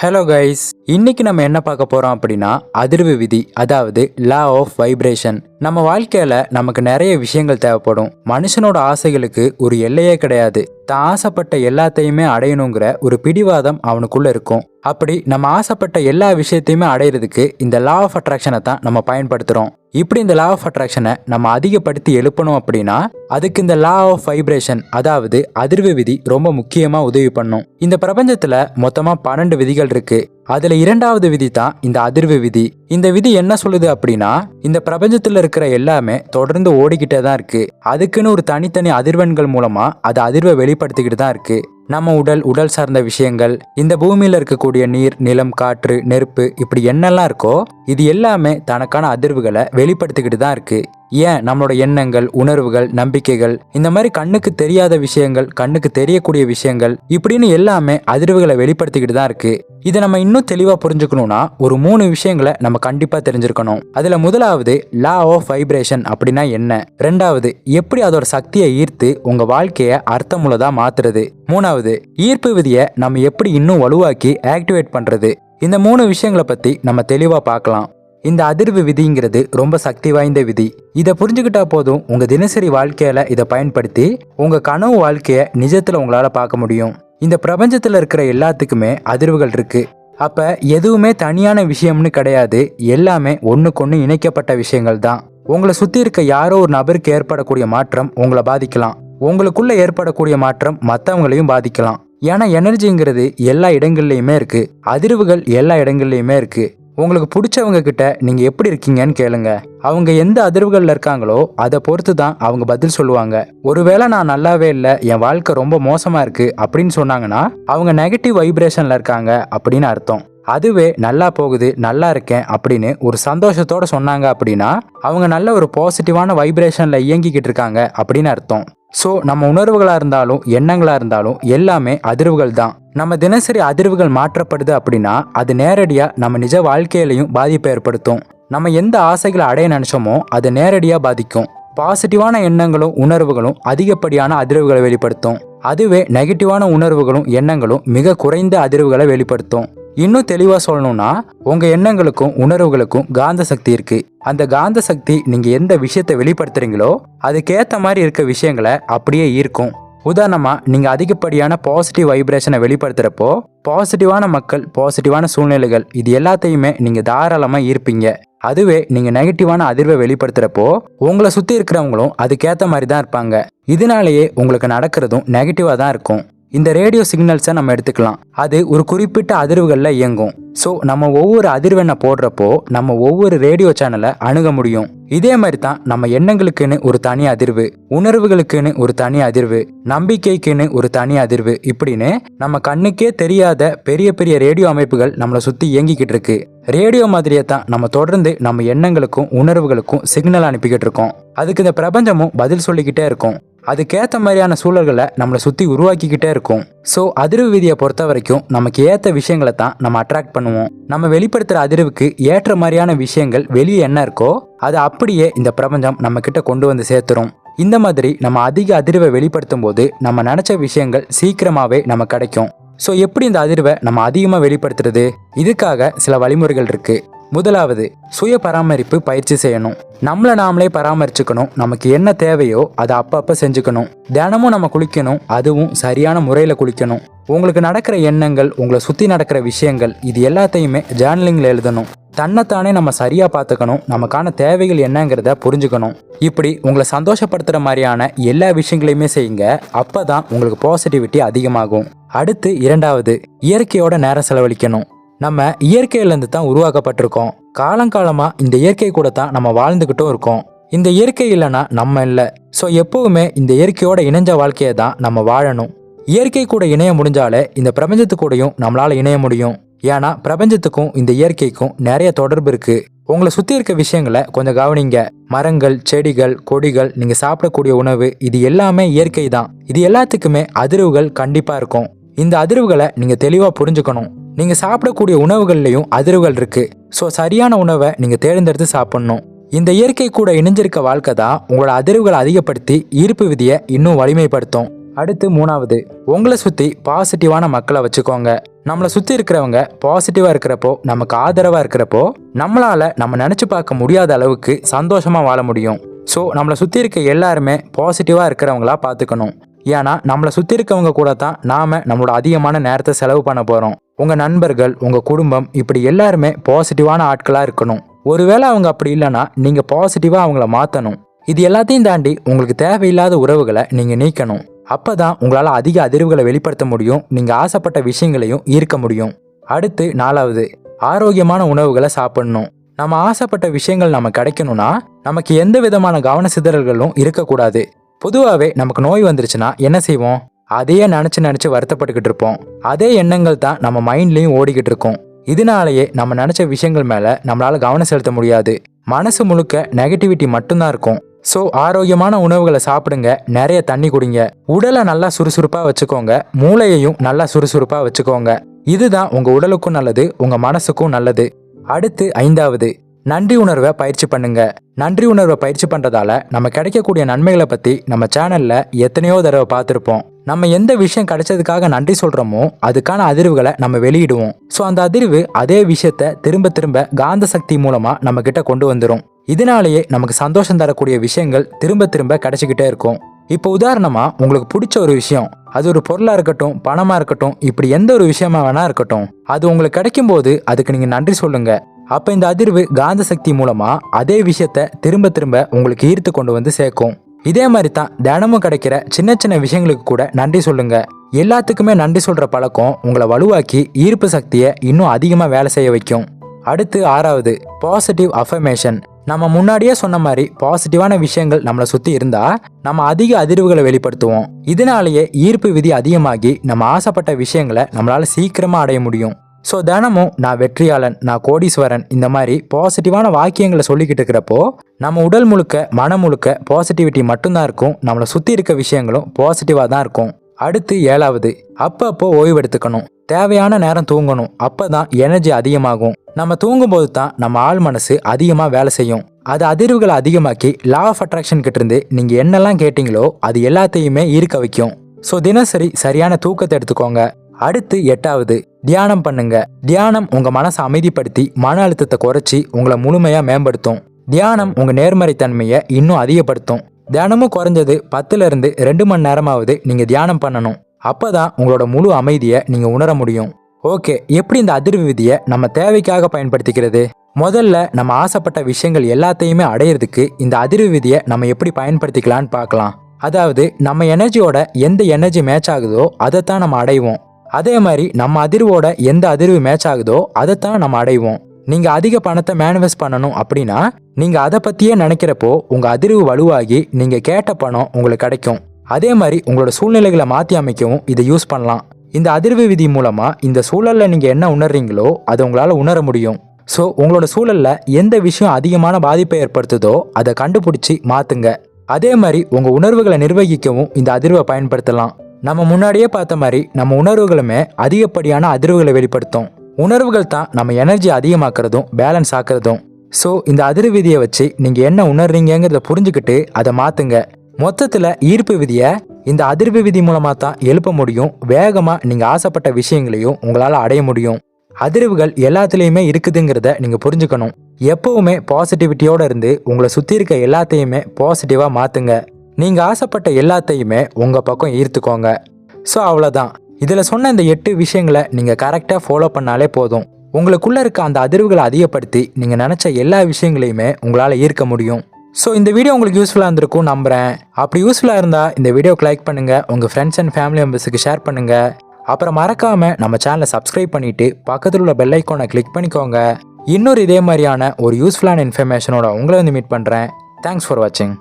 Hello guys, இன்னைக்கு நம்ம என்ன பார்க்க போறோம் அப்படின்னா அதிர்வு விதி, அதாவது லா ஆஃப் வைப்ரேஷன். நம்ம வாழ்க்கையில நமக்கு நிறைய விஷயங்கள் தேவைப்படும். மனுஷனோட ஆசைகளுக்கு ஒரு எல்லையே கிடையாது. தான் ஆசைப்பட்ட எல்லாத்தையுமே அடையணுங்கிற ஒரு பிடிவாதம் அவனுக்குள்ள இருக்கும். அப்படி நம்ம ஆசைப்பட்ட எல்லா விஷயத்தையுமே அடையிறதுக்கு இந்த லா ஆஃப் அட்ராக்ஷனை தான் நம்ம பயன்படுத்துறோம். இப்படி இந்த லா ஆஃப் அட்ராக்ஷனை நம்ம அதிகப்படுத்தி எழுப்பணும் அப்படின்னா அதுக்கு இந்த லா ஆஃப் வைப்ரேஷன், அதாவது அதிர்வு விதி ரொம்ப முக்கியமா உதவி பண்ணும். இந்த பிரபஞ்சத்துல மொத்தமா 12 விதிகள் இருக்கு. அதுல இரண்டாவது விதி தான் இந்த அதிர்வு விதி. இந்த விதி என்ன சொல்லுது அப்படின்னா, இந்த பிரபஞ்சத்துல இருக்கிற எல்லாமே தொடர்ந்து ஓடிக்கிட்டே தான் இருக்கு. அதுக்குன்னு ஒரு தனித்தனி அதிர்வெண்கள் மூலமா அது அதிர்வை வெளிப்படுத்திக்கிட்டு தான் இருக்கு. நம்ம உடல் சார்ந்த விஷயங்கள், இந்த பூமியில இருக்கக்கூடிய நீர், நிலம், காற்று, நெருப்பு, இப்படி என்னெல்லாம் இருக்கோ இது எல்லாமே தனக்கான அதிர்வுகளை வெளிப்படுத்திக்கிட்டு தான் இருக்கு. ஏன் நம்மளோட எண்ணங்கள், உணர்வுகள், நம்பிக்கைகள், இந்த மாதிரி கண்ணுக்கு தெரியாத விஷயங்கள், கண்ணுக்கு தெரியக்கூடிய விஷயங்கள், இப்படின்னு எல்லாமே அதிர்வுகளை வெளிப்படுத்திக்கிட்டு தான் இருக்கு. இதை நம்ம இன்னும் தெளிவா புரிஞ்சுக்கணும்னா ஒரு 3 விஷயங்களை நம்ம கண்டிப்பா தெரிஞ்சிருக்கணும். அதுல முதலாவது லா ஆஃப் வைப்ரேஷன் அப்படின்னா என்ன, ரெண்டாவது எப்படி அதோட சக்தியை ஈர்த்து உங்க வாழ்க்கைய அர்த்தமுள்ளதா மாத்துறது, மூணாவது ஈர்ப்பு விதியை நம்ம எப்படி இன்னும் வலுவாக்கி ஆக்டிவேட் பண்றது. இந்த 3 விஷயங்களை பத்தி நம்ம தெளிவா பார்க்கலாம். இந்த அதிர்வு விதிங்கிறது ரொம்ப சக்தி வாய்ந்த விதி. இதை புரிஞ்சுக்கிட்டா போதும், உங்க தினசரி வாழ்க்கையில இதை பயன்படுத்தி உங்க கனவு வாழ்க்கைய நிஜத்துல உங்களால பார்க்க முடியும். இந்த பிரபஞ்சத்துல இருக்கிற எல்லாத்துக்குமே அதிர்வுகள் இருக்கு. அப்ப எதுவுமே தனியான விஷயம்னு கிடையாது, எல்லாமே ஒண்ணுக்கொன்னு இணைக்கப்பட்ட விஷயங்கள் தான். உங்களை சுத்தி இருக்க யாரோ ஒரு நபருக்கு ஏற்படக்கூடிய மாற்றம் உங்களை பாதிக்கலாம். உங்களுக்குள்ள ஏற்படக்கூடிய மாற்றம் மற்றவங்களையும் பாதிக்கலாம். ஏன்னா எனர்ஜிங்கிறது எல்லா இடங்கள்லயுமே இருக்கு, அதிர்வுகள் எல்லா இடங்கள்லயுமே இருக்கு. உங்களுக்கு பிடிச்சவங்க கிட்ட நீங்க எப்படி இருக்கீங்கன்னு கேளுங்க. அவங்க எந்த அதிர்வுகள்ல இருக்காங்களோ அதை பொறுத்து தான் அவங்க பதில் சொல்லுவாங்க. ஒருவேளை நான் நல்லாவே இல்லை, என் வாழ்க்கை ரொம்ப மோசமா இருக்கு அப்படின்னு சொன்னாங்கன்னா அவங்க நெகட்டிவ் வைப்ரேஷன்ல இருக்காங்க அப்படின்னு அர்த்தம். அதுவே நல்லா போகுது, நல்லா இருக்கேன் அப்படின்னு ஒரு சந்தோஷத்தோட சொன்னாங்க அப்படின்னா அவங்க நல்ல ஒரு பாசிட்டிவான வைப்ரேஷன்ல இயங்கிக்கிட்டு இருக்காங்க அப்படின்னு அர்த்தம். ஸோ நம்ம உணர்வுகளாக இருந்தாலும் எண்ணங்களாக இருந்தாலும் எல்லாமே அதிர்வுகள் தான். நம்ம தினசரி அதிர்வுகள் மாற்றப்படுது அப்படின்னா அது நேரடியாக நம்ம நிஜ வாழ்க்கையிலையும் பாதிப்பை ஏற்படுத்தும். நம்ம எந்த ஆசைகளை அடைய நினைச்சோமோ அது நேரடியாக பாதிக்கும். பாசிட்டிவான எண்ணங்களும் உணர்வுகளும் அதிகப்படியான அதிர்வுகளை வெளிப்படுத்தும். அதுவே நெகட்டிவான உணர்வுகளும் எண்ணங்களும் மிக குறைந்த அதிர்வுகளை வெளிப்படுத்தும். இன்னும் தெளிவா சொல்லணும்னா உங்க எண்ணங்களுக்கும் உணர்வுகளுக்கும் காந்த சக்தி இருக்கு. அந்த காந்த சக்தி நீங்க எந்த விஷயத்தை வெளிப்படுத்துறீங்களோ அதுக்கேற்ற மாதிரி இருக்க விஷயங்களை அப்படியே ஈர்க்கும். உதாரணமா, நீங்க அதிகப்படியான பாசிட்டிவ் வைப்ரேஷனை வெளிப்படுத்துறப்போ பாசிட்டிவான மக்கள், பாசிட்டிவான சூழ்நிலைகள், இது எல்லாத்தையுமே நீங்க தாராளமா ஈர்ப்பீங்க. அதுவே நீங்க நெகட்டிவான அதிர்வை வெளிப்படுத்துறப்போ உங்களை சுத்தி இருக்கிறவங்களும் அதுக்கேற்ற மாதிரி தான் இருப்பாங்க. இதனாலேயே உங்களுக்கு நடக்கிறதும் நெகட்டிவா தான் இருக்கும். இந்த ரேடியோ சிக்னல்ஸை நம்ம எடுத்துக்கலாம். அது ஒரு குறிப்பிட்ட அதிர்வுகளில் இயங்கும். ஸோ நம்ம ஒவ்வொரு அதிர்வெண்ணை போடுறப்போ நம்ம ஒவ்வொரு ரேடியோ சேனலை அணுக முடியும். இதே மாதிரி தான் நம்ம எண்ணங்களுக்குன்னு ஒரு தனி அதிர்வு, உணர்வுகளுக்குன்னு ஒரு தனி அதிர்வு, நம்பிக்கைக்குன்னு ஒரு தனி அதிர்வு, இப்படின்னு நம்ம கண்ணுக்கே தெரியாத பெரிய பெரிய ரேடியோ அமைப்புகள் நம்மளை சுற்றி இயங்கிக்கிட்டு இருக்கு. ரேடியோ மாதிரியே தான் நம்ம தொடர்ந்து நம்ம எண்ணங்களுக்கும் உணர்வுகளுக்கும் சிக்னல் அனுப்பிக்கிட்டு இருக்கோம். அதுக்கு இந்த பிரபஞ்சமும் பதில் சொல்லிக்கிட்டே இருக்கும். அதுக்கேற்ற மாதிரியான சூழல்களை நம்மளை சுற்றி உருவாக்கிக்கிட்டே இருக்கும். ஸோ அதிர்வு விதியை பொறுத்த வரைக்கும் நமக்கு ஏற்ற விஷயங்களை தான் நம்ம அட்ராக்ட் பண்ணுவோம். நம்ம வெளிப்படுத்துகிற அதிர்வுக்கு ஏற்ற மாதிரியான விஷயங்கள் வெளியே என்ன இருக்கோ அதை அப்படியே இந்த பிரபஞ்சம் நம்ம கிட்ட கொண்டு வந்து சேர்த்துரும். இந்த மாதிரி நம்ம அதிக அதிர்வை வெளிப்படுத்தும் போது நம்ம நினச்ச விஷயங்கள் சீக்கிரமாகவே நம்ம கிடைக்கும். ஸோ எப்படி இந்த அதிர்வை நம்ம அதிகமாக வெளிப்படுத்துறது? இதுக்காக சில வழிமுறைகள் இருக்கு. முதலாவது, சுய பராமரிப்பு பயிற்சி செய்யணும். நம்மளை நாமளே பராமரிச்சுக்கணும். நமக்கு என்ன தேவையோ அதை அப்பப்போ செஞ்சுக்கணும். தினமும் நம்ம குளிக்கணும், அதுவும் சரியான முறையில் குளிக்கணும். உங்களுக்கு நடக்கிற எண்ணங்கள், உங்களை சுற்றி நடக்கிற விஷயங்கள், இது எல்லாத்தையுமே ஜேர்னலிங்கில் எழுதணும். தன்னைத்தானே நம்ம சரியாக பார்த்துக்கணும். நமக்கான தேவைகள் என்னங்கிறத புரிஞ்சுக்கணும். இப்படி உங்களை சந்தோஷப்படுத்துகிற மாதிரியான எல்லா விஷயங்களையுமே செய்யுங்க. அப்போ தான் உங்களுக்கு பாசிட்டிவிட்டி அதிகமாகும். அடுத்து இரண்டாவது, இயற்கையோட நேரம் செலவழிக்கணும். நம்ம இயற்கையிலேருந்து தான் உருவாக்கப்பட்டிருக்கோம். காலங்காலமாக இந்த இயற்கை கூட தான் நம்ம வாழ்ந்துக்கிட்டும் இருக்கோம். இந்த இயற்கை இல்லைன்னா நம்ம இல்லை. ஸோ எப்போவுமே இந்த இயற்கையோட இணைஞ்ச வாழ்க்கையை தான் நம்ம வாழணும். இயற்கை கூட இணைய முடிஞ்சாலே இந்த பிரபஞ்சத்து கூடயும் நம்மளால் இணைய முடியும். ஏன்னா பிரபஞ்சத்துக்கும் இந்த இயற்கைக்கும் நிறைய தொடர்பு இருக்குது. உங்களை சுற்றி இருக்க விஷயங்களை கொஞ்சம் கவனிங்க. மரங்கள், செடிகள், கொடிகள், நீங்கள் சாப்பிடக்கூடிய உணவு, இது எல்லாமே இயற்கை தான். இது எல்லாத்துக்குமே அதிர்வுகள் கண்டிப்பாக இருக்கும். இந்த அதிர்வுகளை நீங்கள் தெளிவாக புரிஞ்சுக்கணும். நீங்கள் சாப்பிடக்கூடிய உணவுகள்லையும் அதிர்வுகள் இருக்கு. ஸோ சரியான உணவை நீங்கள் தேர்ந்தெடுத்து சாப்பிடணும். இந்த இயற்கை கூட இணைஞ்சிருக்க வாழ்க்கை தான் உங்களோட அதிர்வுகளை அதிகப்படுத்தி ஈர்ப்பு விதியை இன்னும் வலிமைப்படுத்தும். அடுத்து மூணாவது, உங்களை சுற்றி பாசிட்டிவான மக்களை வச்சுக்கோங்க. நம்மளை சுற்றி இருக்கிறவங்க பாசிட்டிவாக இருக்கிறப்போ, நமக்கு ஆதரவாக இருக்கிறப்போ, நம்மளால் நம்ம நினச்சி பார்க்க முடியாத அளவுக்கு சந்தோஷமாக வாழ முடியும். ஸோ நம்மளை சுற்றி இருக்க எல்லாருமே பாசிட்டிவாக இருக்கிறவங்களா பார்த்துக்கணும். ஏன்னா நம்மளை சுற்றி இருக்கவங்க கூட தான் நாம் நம்மளோட அதிகமான நேரத்தை செலவு பண்ண போகிறோம். உங்கள் நண்பர்கள், உங்கள் குடும்பம், இப்படி எல்லாருமே பாசிட்டிவான ஆட்களாக இருக்கணும். ஒருவேளை அவங்க அப்படி இல்லைன்னா நீங்கள் பாசிட்டிவாக அவங்கள மாற்றணும். இது எல்லாத்தையும் தாண்டி உங்களுக்கு தேவையில்லாத உறவுகளை நீங்கள் நீக்கணும். அப்போ தான் உங்களால் அதிக அதிர்வுகளை வெளிப்படுத்த முடியும். நீங்கள் ஆசைப்பட்ட விஷயங்களையும் ஈர்க்க முடியும். அடுத்து நாலாவது, ஆரோக்கியமான உணவுகளை சாப்பிடணும். நம்ம ஆசைப்பட்ட விஷயங்கள் நம்ம கிடைக்கணும்னா நமக்கு எந்த விதமான கவன சிதறல்களும் இருக்கக்கூடாது. பொதுவாகவே நமக்கு நோய் வந்துருச்சுன்னா என்ன செய்வோம்? அதையே நினச்சி வருத்தப்பட்டுக்கிட்டு இருப்போம். அதே எண்ணங்கள் தான் நம்ம மைண்ட்லேயும் ஓடிக்கிட்டு இருக்கும். இதனாலேயே நம்ம நினச்ச விஷயங்கள் மேலே நம்மளால் கவனம் செலுத்த முடியாது. மனசு முழுக்க நெகட்டிவிட்டி மட்டும்தான் இருக்கும். ஸோ ஆரோக்கியமான உணவுகளை சாப்பிடுங்க, நிறைய தண்ணி குடிங்க, உடலை நல்லா சுறுசுறுப்பாக வச்சுக்கோங்க, மூளையையும் நல்லா சுறுசுறுப்பாக வச்சுக்கோங்க. இதுதான் உங்கள் உடலுக்கும் நல்லது, உங்கள் மனசுக்கும் நல்லது. அடுத்து ஐந்தாவது, நன்றி உணர்வை பயிற்சி பண்ணுங்க. நன்றி உணர்வை பயிற்சி பண்ணுறதால நம்ம கிடைக்கக்கூடிய நன்மைகளை பற்றி நம்ம சேனலில் எத்தனையோ தடவை பார்த்துருப்போம். நம்ம எந்த விஷயம் கிடைச்சதுக்காக நன்றி சொல்கிறோமோ அதுக்கான அதிர்வுகளை நம்ம வெளியிடுவோம். ஸோ அந்த அதிர்வு அதே விஷயத்த திரும்ப திரும்ப காந்த சக்தி மூலமாக நம்ம கிட்ட கொண்டு வந்துடும். இதனாலேயே நமக்கு சந்தோஷம் தரக்கூடிய விஷயங்கள் திரும்ப திரும்ப கிடைச்சிக்கிட்டே இருக்கும். இப்போ உதாரணமாக உங்களுக்கு பிடிச்ச ஒரு விஷயம், அது ஒரு பொருளாக இருக்கட்டும், பணமாக இருக்கட்டும், இப்படி எந்த ஒரு விஷயமா வேணா இருக்கட்டும், அது உங்களுக்கு கிடைக்கும் போது அதுக்கு நீங்கள் நன்றி சொல்லுங்க. அப்போ இந்த அதிர்வு காந்த சக்தி மூலமாக அதே விஷயத்த திரும்ப திரும்ப உங்களுக்கு ஈர்த்து கொண்டு வந்து சேர்க்கும். இதே மாதிரி தான் தினமும் கிடைக்கிற சின்ன சின்ன விஷயங்களுக்கு கூட நன்றி சொல்லுங்க. எல்லாத்துக்குமே நன்றி சொல்கிற பழக்கம் உங்களை வலுவாக்கி ஈர்ப்பு சக்தியை இன்னும் அதிகமாக வேலை செய்ய வைக்கும். அடுத்து ஆறாவது, பாசிட்டிவ் அஃபர்மேஷன். நம்ம முன்னாடியே சொன்ன மாதிரி பாசிட்டிவான விஷயங்கள் நம்மளை சுற்றி இருந்தால் நம்ம அதிக அதிர்வுகளை வெளிப்படுத்துவோம். இதனாலேயே ஈர்ப்பு விதி அதிகமாகி நம்ம ஆசைப்பட்ட விஷயங்களை நம்மளால் சீக்கிரமாக அடைய முடியும். ஸோ தினமும் நான் வெற்றியாளன், நான் கோடீஸ்வரன், இந்த மாதிரி பாசிட்டிவான வாக்கியங்களை சொல்லிக்கிட்டு இருக்கிறப்போ நம்ம உடல் முழுக்க மனம் முழுக்க பாசிட்டிவிட்டி மட்டும்தான் இருக்கும். நம்மளை சுற்றி இருக்க விஷயங்களும் பாசிட்டிவாக தான் இருக்கும். அடுத்து ஏழாவது, அப்பப்போ ஓய்வு எடுத்துக்கணும். தேவையான நேரம் தூங்கணும். அப்போ தான் எனர்ஜி அதிகமாகும். நம்ம தூங்கும்போது தான் நம்ம ஆள் மனசு அதிகமாக வேலை செய்யும். அது அதிர்வுகளை அதிகமாக்கி லா ஆஃப் அட்ராக்ஷன் கிட்டேருந்து நீங்கள் என்னெல்லாம் கேட்டிங்களோ அது எல்லாத்தையுமே ஈர்க்க வைக்கும். ஸோ தினசரி சரியான தூக்கத்தை எடுத்துக்கோங்க. அடுத்து எட்டாவது, தியானம் பண்ணுங்க. தியானம் உங்கள் மனசை அமைதிப்படுத்தி மன அழுத்தத்தை குறைச்சி உங்களை முழுமையாக மேம்படுத்தும். தியானம் உங்கள் நேர்மறைத்தன்மையை இன்னும் அதிகப்படுத்தும். தினமும் குறைஞ்சது 10லிருந்து 2 மணி நேரமாவது நீங்கள் தியானம் பண்ணணும். அப்போ தான் உங்களோட முழு அமைதியை நீங்கள் உணர முடியும். ஓகே, எப்படி இந்த அதிர்வு விதியை நம்ம தேவைக்காக பயன்படுத்திக்கிறது? முதல்ல நம்ம ஆசைப்பட்ட விஷயங்கள் எல்லாத்தையுமே அடையிறதுக்கு இந்த அதிர்வு விதியை நம்ம எப்படி பயன்படுத்திக்கலான்னு பார்க்கலாம். அதாவது நம்ம எனர்ஜியோட எந்த எனர்ஜி மேட்ச் ஆகுதோ அதைத்தான் நம்ம அடைவோம். அதே மாதிரி நம்ம அதிர்வோட எந்த அதிர்வு மேட்ச் ஆகுதோ அதைத்தான் நம்ம அடைவோம். நீங்கள் அதிக பணத்தை மேனிஃபெஸ்ட் பண்ணணும் அப்படின்னா நீங்கள் அதை பற்றியே நினைக்கிறப்போ உங்கள் அதிர்வு வலுவாகி நீங்கள் கேட்ட பணம் உங்களுக்கு கிடைக்கும். அதே மாதிரி உங்களோட சூழ்நிலைகளை மாற்றி அமைக்கவும் இதை யூஸ் பண்ணலாம். இந்த அதிர்வு விதி மூலமாக இந்த சூழலில் நீங்கள் என்ன உணர்றீங்களோ அதை உங்களால் உணர முடியும். ஸோ உங்களோட சூழலில் எந்த விஷயம் அதிகமான பாதிப்பை ஏற்படுத்துதோ அதை கண்டுபிடிச்சி மாற்றுங்க. அதே மாதிரி உங்கள் உணர்வுகளை நிர்வகிக்கவும் இந்த அதிர்வை பயன்படுத்தலாம். நம்ம முன்னாடியே பார்த்த மாதிரி நம்ம உணர்வுகளுமே அதிகப்படியான அதிர்வுகளை வெளிப்படுத்தும். உணர்வுகள் தான் நம்ம எனர்ஜி அதிகமாக்குறதும் பேலன்ஸ் ஆக்குறதும். ஸோ இந்த அதிர்வு விதியை வச்சு நீங்கள் என்ன உணர்றீங்கிறத புரிஞ்சுக்கிட்டு அதை மாற்றுங்க. மொத்தத்தில் ஈர்ப்பு விதியை இந்த அதிர்வு விதி மூலமாக தான் எழுப்ப முடியும். வேகமாக நீங்கள் ஆசைப்பட்ட விஷயங்களையும் உங்களால் அடைய முடியும். அதிர்வுகள் எல்லாத்துலேயுமே இருக்குதுங்கிறத நீங்கள் புரிஞ்சுக்கணும். எப்போவுமே பாசிட்டிவிட்டியோடு இருந்து உங்களை சுற்றி இருக்க எல்லாத்தையுமே பாசிட்டிவாக மாற்றுங்க. நீங்கள் ஆசைப்பட்ட எல்லாத்தையுமே உங்கள் பக்கம் ஈர்த்துக்கோங்க. ஸோ அவ்வளோதான். இதில் சொன்ன இந்த 8 விஷயங்களை நீங்கள் கரெக்டாக ஃபாலோ பண்ணாலே போதும். உங்களுக்குள்ளே இருக்க அந்த அதிர்வுகளை அதிகப்படுத்தி நீங்கள் நினச்ச எல்லா விஷயங்களையுமே உங்களால் ஈர்க்க முடியும். ஸோ இந்த வீடியோ உங்களுக்கு யூஸ்ஃபுல்லாக இருந்திருக்கும் நம்புகிறேன். அப்படி யூஸ்ஃபுல்லாக இருந்தால் இந்த வீடியோக்கு லைக் பண்ணுங்கள், உங்கள் ஃப்ரெண்ட்ஸ் அண்ட் ஃபேமிலி மெம்பர்ஸுக்கு ஷேர் பண்ணுங்கள். அப்புறம் மறக்காமல் நம்ம சேனலை சப்ஸ்கிரைப் பண்ணிவிட்டு பக்கத்தில் உள்ள பெல் ஐக்கானை கிளிக் பண்ணிக்கோங்க. இன்னொரு இதே மாதிரியான ஒரு யூஸ்ஃபுல்லான இன்ஃபர்மேஷனோட உங்களை வந்து மீட் பண்ணுறேன். தேங்க்ஸ் ஃபார் வாட்சிங்.